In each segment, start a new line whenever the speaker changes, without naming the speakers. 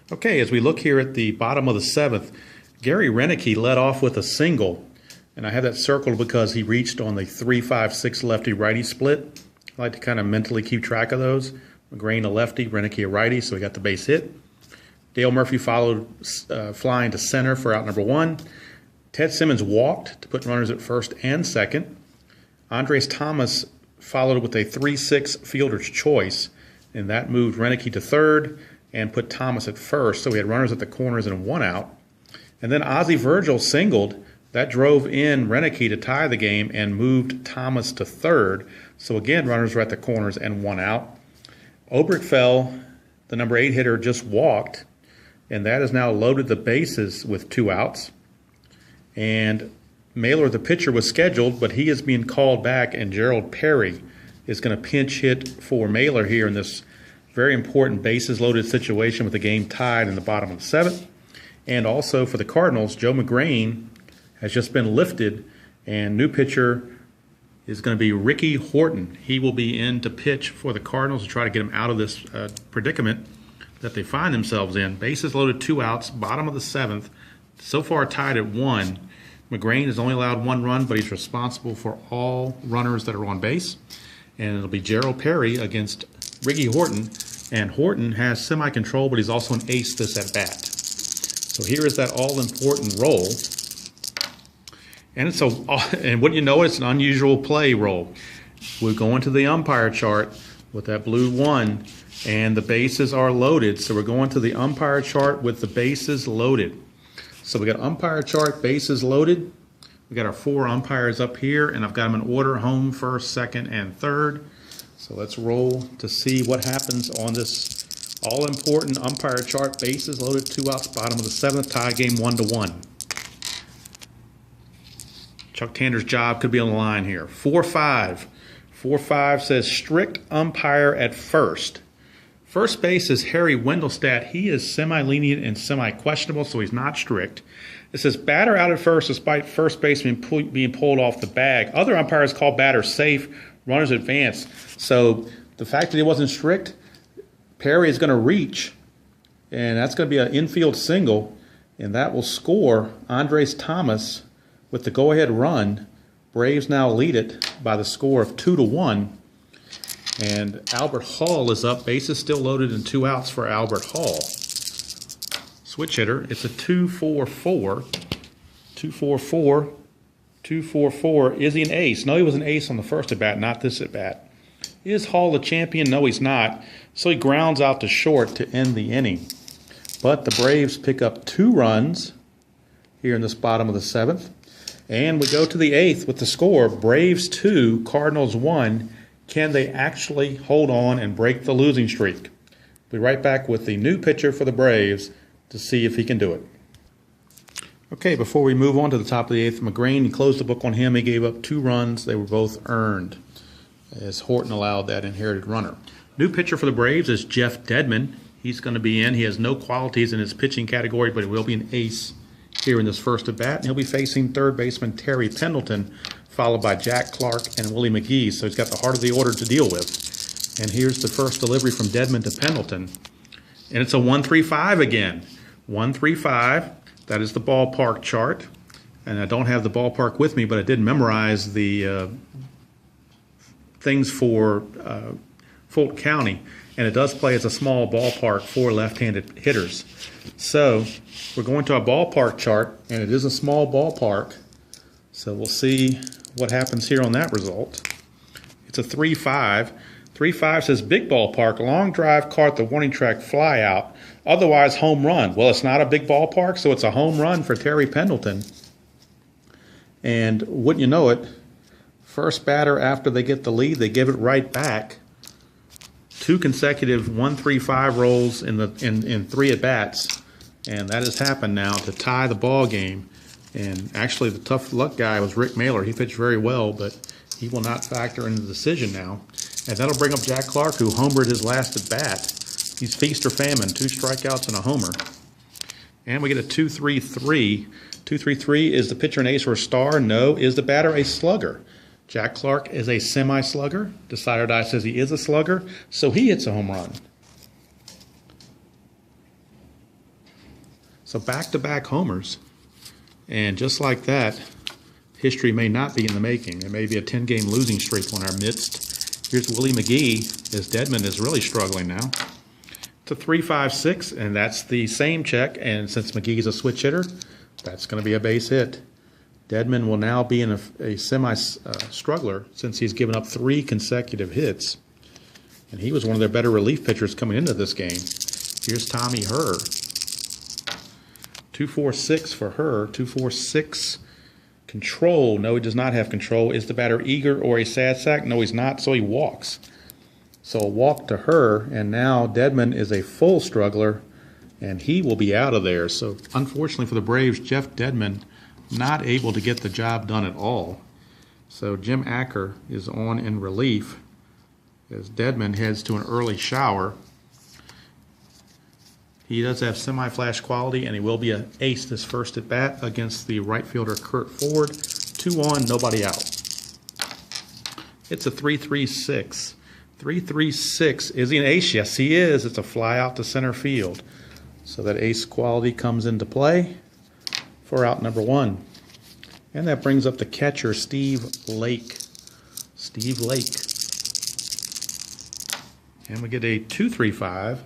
Okay, as we look here at the bottom of the seventh, Gary Renicky led off with a single, and I have that circled because he reached on the 3-5-6 lefty-righty split. I like to kind of mentally keep track of those. McGrain a lefty, Renicky a righty, so he got the base hit. Dale Murphy followed flying to center for out number one. Ted Simmons walked to put runners at first and second. Andres Thomas followed with a 3-6 fielder's choice, and that moved Renicky to third and put Thomas at first. So we had runners at the corners and one out. And then Ozzie Virgil singled. That drove in Renicky to tie the game and moved Thomas to third. So again, runners were at the corners and one out. Oberkfell, the number 8 hitter, just walked, and that has now loaded the bases with 2 outs. And Mailer, the pitcher, was scheduled, but he is being called back, and Gerald Perry is going to pinch hit for Mailer here in this very important bases-loaded situation with the game tied in the bottom of the seventh. And also for the Cardinals, Joe McGrain has just been lifted, and new pitcher is going to be Ricky Horton. He will be in to pitch for the Cardinals to try to get him out of this predicament that they find themselves in. Bases loaded, 2 outs, bottom of the seventh, so far tied at 1. McGrain has only allowed 1 run, but he's responsible for all runners that are on base. And it'll be Gerald Perry against Ricky Horton. And Horton has semi-control, but he's also an ace this at-bat. So here is that all-important roll. And wouldn't you know it, it's an unusual play roll. We're going to the umpire chart with that blue 1, and the bases are loaded. So we're going to the umpire chart with the bases loaded. So we got umpire chart, bases loaded. We got our 4 umpires up here, and I've got them in order: home, first, second, and third. So let's roll to see what happens on this all-important umpire chart. Bases loaded, 2 outs, bottom of the seventh, tie game 1-1. Chuck Tanner's job could be on the line here. 4-5. 4-5 says strict umpire at first. First base is Harry Wendelstadt. He is semi-lenient and semi-questionable, so he's not strict. It says batter out at first despite first baseman being pulled off the bag. Other umpires call batter safe, runners advance. So the fact that he wasn't strict, Perry is going to reach, and that's going to be an infield single, and that will score Andres Thomas with the go-ahead run. Braves now lead it by the score of 2-1. And Albert Hall is up. Bases still loaded and 2 outs for Albert Hall. Switch hitter. It's a 2-4-4. 2-4-4. 2-4-4. Is he an ace? No, he was an ace on the first at-bat, not this at-bat. Is Hall the champion? No, he's not. So he grounds out to short to end the inning. But the Braves pick up 2 runs here in this bottom of the seventh. And we go to the eighth with the score, Braves 2, Cardinals 1. Can they actually hold on and break the losing streak? We'll be right back with the new pitcher for the Braves to see if he can do it. Okay, before we move on to the top of the eighth, McGrain, he closed the book on him. He gave up 2 runs. They were both earned, as Horton allowed that inherited runner. New pitcher for the Braves is Jeff Dedman. He's going to be in. He has no qualities in his pitching category, but he will be an ace here in this first at bat. And he'll be facing third baseman Terry Pendleton, followed by Jack Clark and Willie McGee. So he's got the heart of the order to deal with. And here's the first delivery from Dedman to Pendleton. And it's a 1-3-5 again. 1-3-5. That is the ballpark chart. And I don't have the ballpark with me, but I did memorize the things for Fulton County. And it does play as a small ballpark for left-handed hitters. So we're going to our ballpark chart, and it is a small ballpark. So we'll see what happens here on that result. It's a 3-5. 3-5 says big ballpark, long drive caught the warning track fly out, otherwise home run. Well, it's not a big ballpark, so it's a home run for Terry Pendleton. And wouldn't you know it, first batter after they get the lead, they give it right back. 2 consecutive 1-3-5 rolls in 3 at-bats, and that has happened now to tie the ball game. And actually, the tough luck guy was Rick Mailer. He pitched very well, but he will not factor in the decision now. And that'll bring up Jack Clark, who homered his last at-bat. He's feast or famine, 2 strikeouts and a homer. And we get a 2-3-3. 2-3-3, is the pitcher an ace or a star? No. Is the batter a slugger? Jack Clark is a semi-slugger. Decider Die says he is a slugger, so he hits a home run. So back-to-back homers. And just like that, history may not be in the making. There may be a 10-game losing streak on our midst. Here's Willie McGee, as Dedmon is really struggling now. It's a 3-5-6, and that's the same check. And since McGee's a switch hitter, that's going to be a base hit. Dedmon will now be in a semi-struggler since he's given up 3 consecutive hits. And he was one of their better relief pitchers coming into this game. Here's Tommy Herr. 2-4-6 for Herr. 2-4-6. Control. No, he does not have control. Is the batter eager or a sad sack? No, he's not, so he walks. So a walk to Herr, and now Dedmon is a full struggler, and he will be out of there. So unfortunately for the Braves, Jeff Dedmon not able to get the job done at all. So Jim Acker is on in relief as Dedmon heads to an early shower. He does have semi-flash quality, and he will be an ace this first at bat against the right fielder Kurt Ford. 2 on, nobody out. It's a 3-3-6. 3-3-6. Is he an ace? Yes, he is. It's a fly out to center field. So that ace quality comes into play for out number 1. And that brings up the catcher, Steve Lake. Steve Lake. And we get a 2-3-5.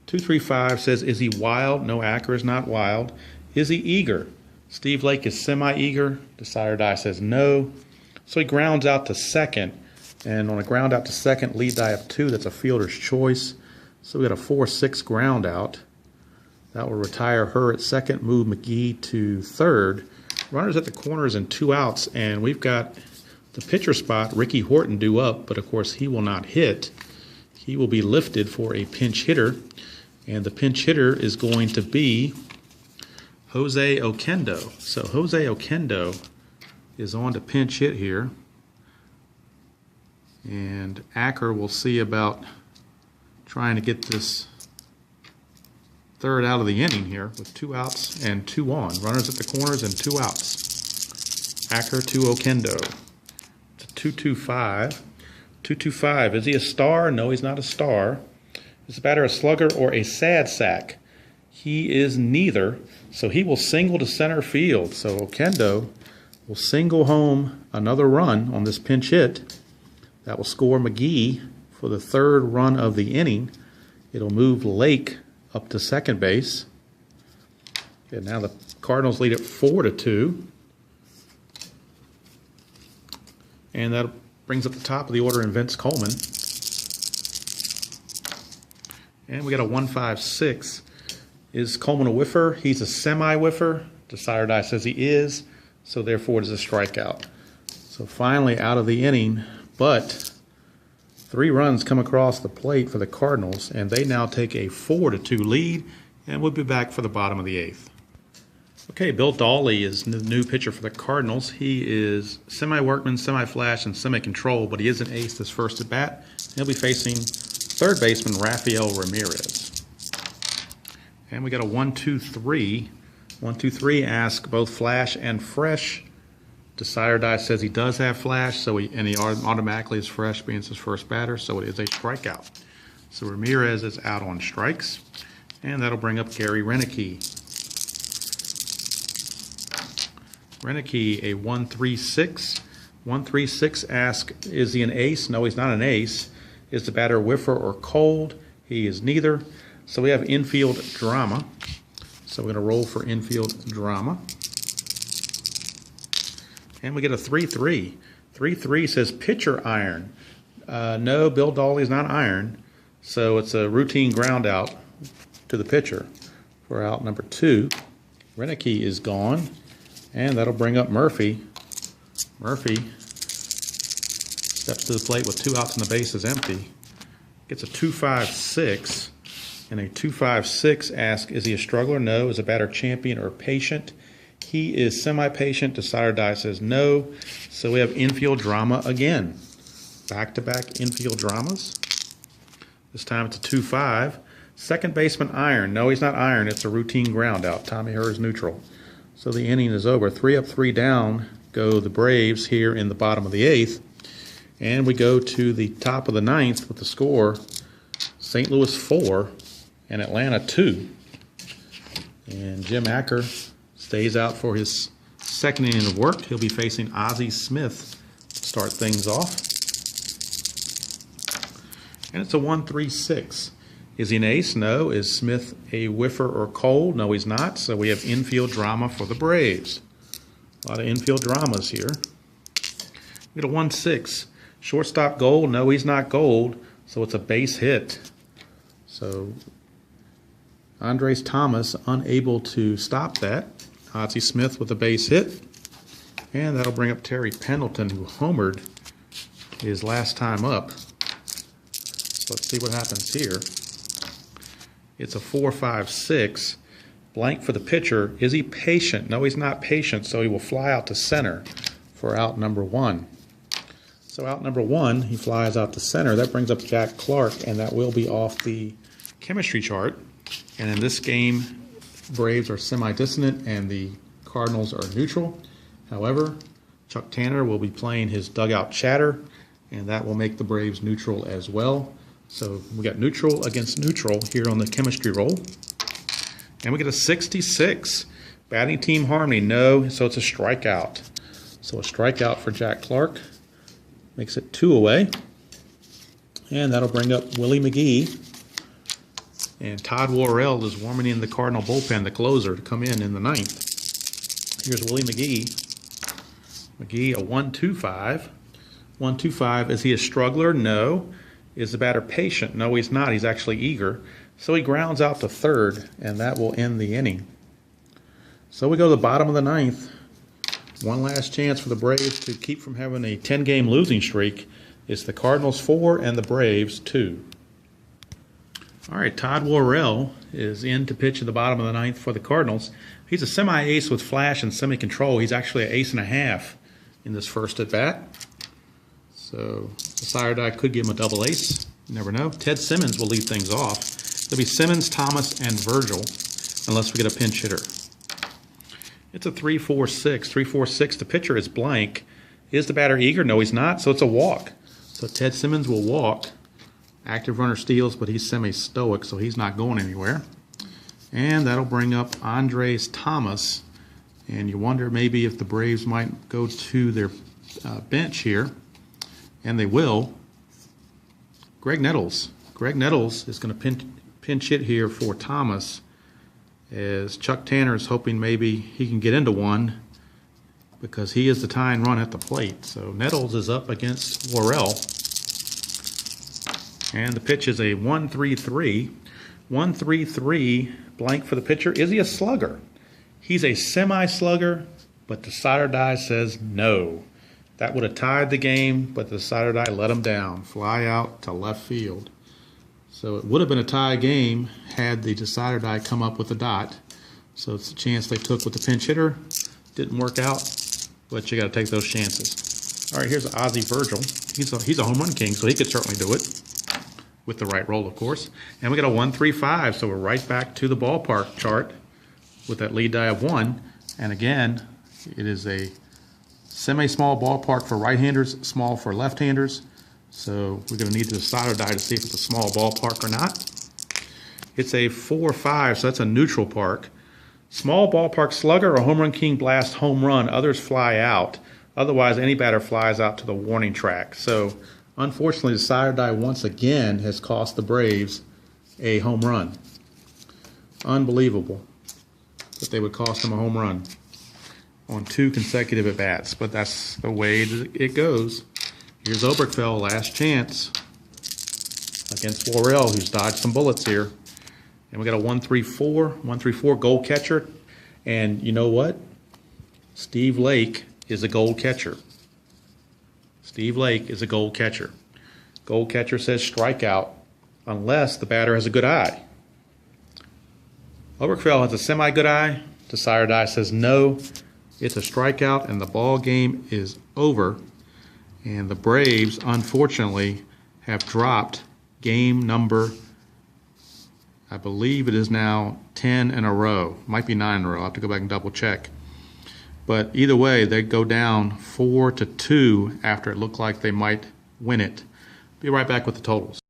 2-3-5 says, is he wild? No, Acker is not wild. Is he eager? Steve Lake is semi-eager. Decider die says no. So he grounds out to second. And on a ground out to second, lead die of 2. That's a fielder's choice. So we got a 4-6 ground out. That will retire Herr at second, move McGee to third. Runners at the corners and 2 outs. And we've got the pitcher spot, Ricky Horton, due up. But, of course, he will not hit. He will be lifted for a pinch hitter. And the pinch hitter is going to be Jose Oquendo. So Jose Oquendo is on to pinch hit here. And Acker will see about trying to get this third out of the inning here with 2 outs and 2 on. Runners at the corners and 2 outs. Acker to Oquendo. It's a 2-2-5. 2-2-5. Is he a star? No, he's not a star. Is the batter a slugger or a sad sack? He is neither. So he will single to center field. So Oquendo will single home another run on this pinch hit. That will score McGee for the 3rd run of the inning. It'll move Lake up to second base. And now the Cardinals lead it 4-2. And that brings up the top of the order in Vince Coleman. And we got a 1-5-6. Is Coleman a whiffer? He's a semi-whiffer. Decider die says he is. So therefore it is a strikeout. So finally out of the inning, but 3 runs come across the plate for the Cardinals, and they now take a 4-2 lead, and we'll be back for the bottom of the 8th. Okay, Bill Dawley is the new pitcher for the Cardinals. He is semi-workman, semi-flash, and semi-control, but he is an ace this first at bat. He'll be facing 3rd baseman Rafael Ramirez. And we got a 1-2-3. 1-2-3 ask both flash and fresh. Decider die says he does have flash, so he automatically is fresh being his first batter, so it is a strikeout. So Ramirez is out on strikes, and that'll bring up Gary Renicky. Renicky, a 1-3-6. 1-3-6 ask, is he an ace? No, he's not an ace. Is the batter whiffer or cold? He is neither. So we have infield drama. So we're going to roll for infield drama. And we get a 3-3. 3-3 says pitcher iron. No, Bill Dawley is not iron. So it's a routine ground out to the pitcher for out number 2. Renicky is gone. And that'll bring up Murphy. Murphy steps to the plate with 2 outs and the base is empty. Gets a 2-5-6. And a 2-5-6 asks, is he a struggler? No. Is a batter champion or patient? He is semi-patient. Decider die says no. So we have infield drama again. Back-to-back infield dramas. This time it's a 2-5. Second baseman iron. No, he's not iron. It's a routine ground out. Tommy Herr is neutral. So the inning is over. 3 up, 3 down go the Braves here in the bottom of the 8th. And we go to the top of the 9th with the score St. Louis 4 and Atlanta 2. And Jim Acker stays out for his second inning of work. He'll be facing Ozzie Smith to start things off. And it's a 1-3-6. Is he an ace? No. Is Smith a whiffer or cold? No, he's not. So we have infield drama for the Braves. A lot of infield dramas here. We get a 1-6. Shortstop gold? No, he's not gold. So it's a base hit. So Andres Thomas unable to stop that. Ozzie Smith with a base hit. And that'll bring up Terry Pendleton, who homered his last time up. So let's see what happens here. It's a 4-5-6. Blank for the pitcher. Is he patient? No, he's not patient, so he will fly out to center for out number 1. So out number 1, he flies out to center. That brings up Jack Clark, and that will be off the chemistry chart. And in this game, Braves are semi-dissonant and the Cardinals are neutral. However, Chuck Tanner will be playing his dugout chatter, and that will make the Braves neutral as well. So we got neutral against neutral here on the chemistry roll. And we get a 66. Batting team harmony, no, so it's a strikeout. So a strikeout for Jack Clark. Makes it 2 away. And that'll bring up Willie McGee. And Todd Worrell is warming in the Cardinal bullpen, the closer, to come in the 9th. Here's Willie McGee. McGee, a 1-2-5. 1-2-5. Is he a struggler? No. Is the batter patient? No, he's not. He's actually eager. So he grounds out to third, and that will end the inning. So we go to the bottom of the 9th. One last chance for the Braves to keep from having a 10-game losing streak. It's the Cardinals 4 and the Braves 2. All right, Todd Worrell is in to pitch at the bottom of the 9th for the Cardinals. He's a semi-ace with flash and semi-control. He's actually an ace and a half in this first at-bat. So the sire die could give him a double ace. You never know. Ted Simmons will lead things off. There'll be Simmons, Thomas, and Virgil, unless we get a pinch hitter. It's a 3-4-6. 3-4-6. The pitcher is blank. Is the batter eager? No, he's not. So it's a walk. So Ted Simmons will walk. Active runner steals, but he's semi-stoic, so he's not going anywhere. And that'll bring up Andres Thomas. And you wonder maybe if the Braves might go to their bench here. And they will. Greg Nettles. Greg Nettles is going to pinch hit here for Thomas, as Chuck Tanner is hoping maybe he can get into one because he is the tying run at the plate. So Nettles is up against Worrell. And the pitch is a 1-3-3. 1-3-3, blank for the pitcher. Is he a slugger? He's a semi-slugger, but the decider die says no. That would have tied the game, but the decider die let him down. Fly out to left field. So it would have been a tie game had the decider die come up with a dot. So it's a chance they took with the pinch hitter. Didn't work out, but you got to take those chances. All right, here's Ozzie Virgil. He's a home run king, so he could certainly do it with the right roll, of course. And we got a 1-3-5, so we're right back to the ballpark chart with that lead die of 1. And again, it is a semi-small ballpark for right-handers, small for left-handers. So we're going to need the decider die to see if it's a small ballpark or not. It's a 4-5, so that's a neutral park. Small ballpark slugger or home run king blast home run. Others fly out. Otherwise, any batter flies out to the warning track. So unfortunately, the decider die once again has cost the Braves a home run. Unbelievable that they would cost them a home run on 2 consecutive at-bats, but that's the way it goes. Here's Oberkfell, last chance against Worrell, who's dodged some bullets here. And we got a 1-3-4, 1-3-4 goal catcher. And you know what? Steve Lake is a goal catcher. Steve Lake is a goal catcher. Goal catcher says strikeout unless the batter has a good eye. Oberkfell has a semi-good eye. Decider die says no. It's a strikeout, and the ball game is over. And the Braves, unfortunately, have dropped game number, I believe it is now 10 in a row. Might be 9 in a row. I'll have to go back and double check. But either way, they go down 4-2 after it looked like they might win it. Be right back with the totals.